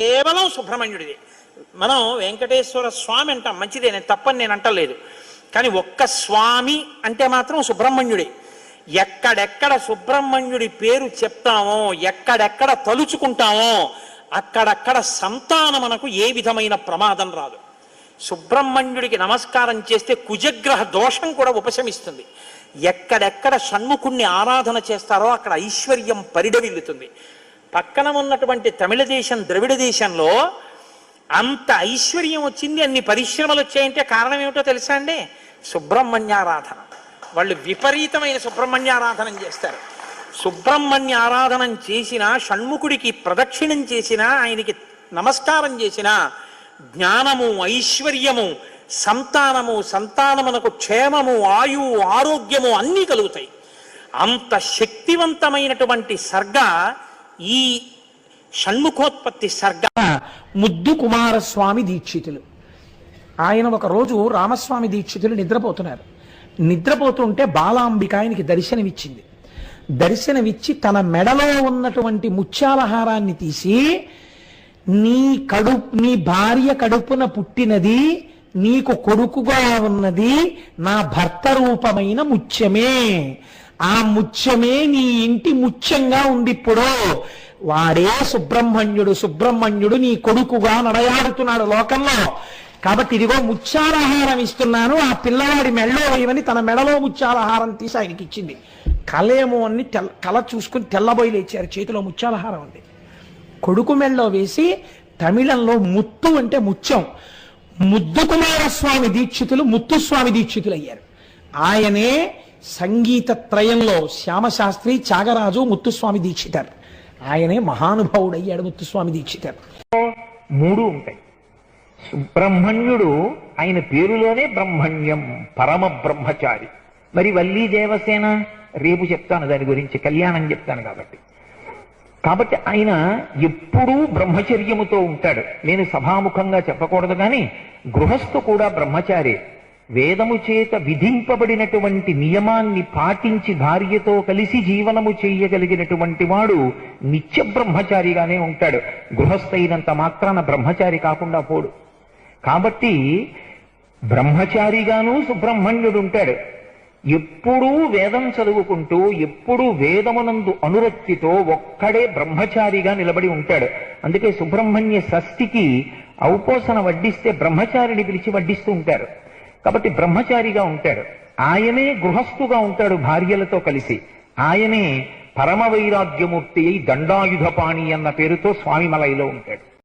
కేవలం సుబ్రహ్మణ్యుడిది. మనం వెంకటేశ్వర స్వామి అంటాం, మంచిదే, నేను తప్పని నేను అంటలేదు. కానీ ఒక్క స్వామి అంటే మాత్రం సుబ్రహ్మణ్యుడే. ఎక్కడెక్కడ సుబ్రహ్మణ్యుడి పేరు చెప్తామో, ఎక్కడెక్కడ తలుచుకుంటామో అక్కడక్కడ సంతానమునకు ఏ విధమైన ప్రమాదం రాదు. సుబ్రహ్మణ్యుడికి నమస్కారం చేస్తే కుజగ్రహ దోషం కూడా ఉపశమిస్తుంది. ఎక్కడెక్కడ షణ్ముఖుణ్ణి ఆరాధన చేస్తారో అక్కడ ఐశ్వర్యం పరిడవిల్లుతుంది. పక్కన ఉన్నటువంటి తమిళ దేశం, ద్రవిడ దేశంలో అంత ఐశ్వర్యం వచ్చింది, అన్ని పరిశ్రమలు వచ్చాయంటే కారణం ఏమిటో తెలుసా అండి? సుబ్రహ్మణ్యారాధన. వాళ్ళు విపరీతమైన సుబ్రహ్మణ్యారాధన చేస్తారు. సుబ్రహ్మణ్య ఆరాధనం చేసినా, షణ్ముఖుడికి ప్రదక్షిణం చేసినా, ఆయనకి నమస్కారం చేసినా జ్ఞానము, ఐశ్వర్యము, సంతానము, సంతానమునకు క్షేమము, ఆయువు, ఆరోగ్యము అన్నీ కలుగుతాయి. అంత శక్తివంతమైనటువంటి సర్గ ఈ షణ్ముఖోత్పత్తి సర్గ. ముద్దు కుమారస్వామి దీక్షితులు. ఆయన ఒకరోజు రామస్వామి దీక్షితులు నిద్రపోతున్నారు. నిద్రపోతుంటే బాలాంబిక ఆయనకి దర్శనమిచ్చింది. దర్శనమిచ్చి తన మెడలో ఉన్నటువంటి ముత్యాలహారాన్ని తీసి, నీ భార్య కడుపున పుట్టినది, నీకు కొడుకుగా ఉన్నది నా భర్త రూపమైన ముత్యమే. ఆ ముత్యమే నీ ఇంటి ముత్యంగా ఉంది. ఇప్పుడు వాడే సుబ్రహ్మణ్యుడు. సుబ్రహ్మణ్యుడు నీ కొడుకుగా నడయాడుతున్నాడు లోకంలో. కాబట్టి ఇదిగో ముత్యాలహారం ఇస్తున్నాను, ఆ పిల్లవాడి మెడలో వేయమని తన మెడలో ముత్యాలహారం తీసి ఆయనకి ఇచ్చింది. కలేమో అని కళ చూసుకుని తెల్లబోయి లేచారు. చేతిలో ముత్యాలహారం ఉంది. కొడుకు మెడలో వేసి, తమిళంలో ముత్తు అంటే ముత్యం, ముద్దు కుమారస్వామి దీక్షితులు ముత్తుస్వామి దీక్షితులు అయ్యారు. ఆయనే సంగీత త్రయంలో శ్యామశాస్త్రి, త్యాగరాజు, ముత్తుస్వామి దీక్షితారు. ఆయనే మహానుభావుడు అయ్యాడు ముత్తుస్వామి దీక్షితారు. మూడు ఉంటాయి. సుబ్రహ్మణ్యుడు ఆయన పేరులోనే బ్రహ్మణ్యం, పరమ బ్రహ్మచారి. మరి వల్లీ దేవసేన రేపు చెప్తాను, దాని గురించి కళ్యాణం చెప్తాను. కాబట్టి ఆయన ఎప్పుడూ బ్రహ్మచర్యముతో ఉంటాడు. నేను సభాముఖంగా చెప్పకూడదు కానీ గృహస్థు కూడా బ్రహ్మచారి. వేదము చేత విధింపబడినటువంటి నియమాన్ని పాటించి భార్యతో కలిసి జీవనము చేయగలిగినటువంటి వాడు నిత్య బ్రహ్మచారిగానే ఉంటాడు. గృహస్థైనంత మాత్రాన బ్రహ్మచారి కాకుండా పోడు. కాబట్టి బ్రహ్మచారిగాను సుబ్రహ్మణ్యుడు ఉంటాడు. ఎప్పుడూ వేదం చదువుకుంటూ, ఎప్పుడూ వేదమునందు అనురక్తితో ఒక్కడే బ్రహ్మచారిగా నిలబడి ఉంటాడు. అందుకే సుబ్రహ్మణ్య షష్ఠికి ఔపోసన వడ్డిస్తే బ్రహ్మచారిని పిలిచి వడ్డిస్తూ ఉంటారు. కాబట్టి బ్రహ్మచారిగా ఉంటాడు. ఆయనే గృహస్థుగా ఉంటాడు భార్యలతో కలిసి. ఆయనే పరమ వైరాగ్యమూర్తి అయి దండాయుధపాణి అన్న పేరుతో స్వామిమలైలో ఉంటాడు.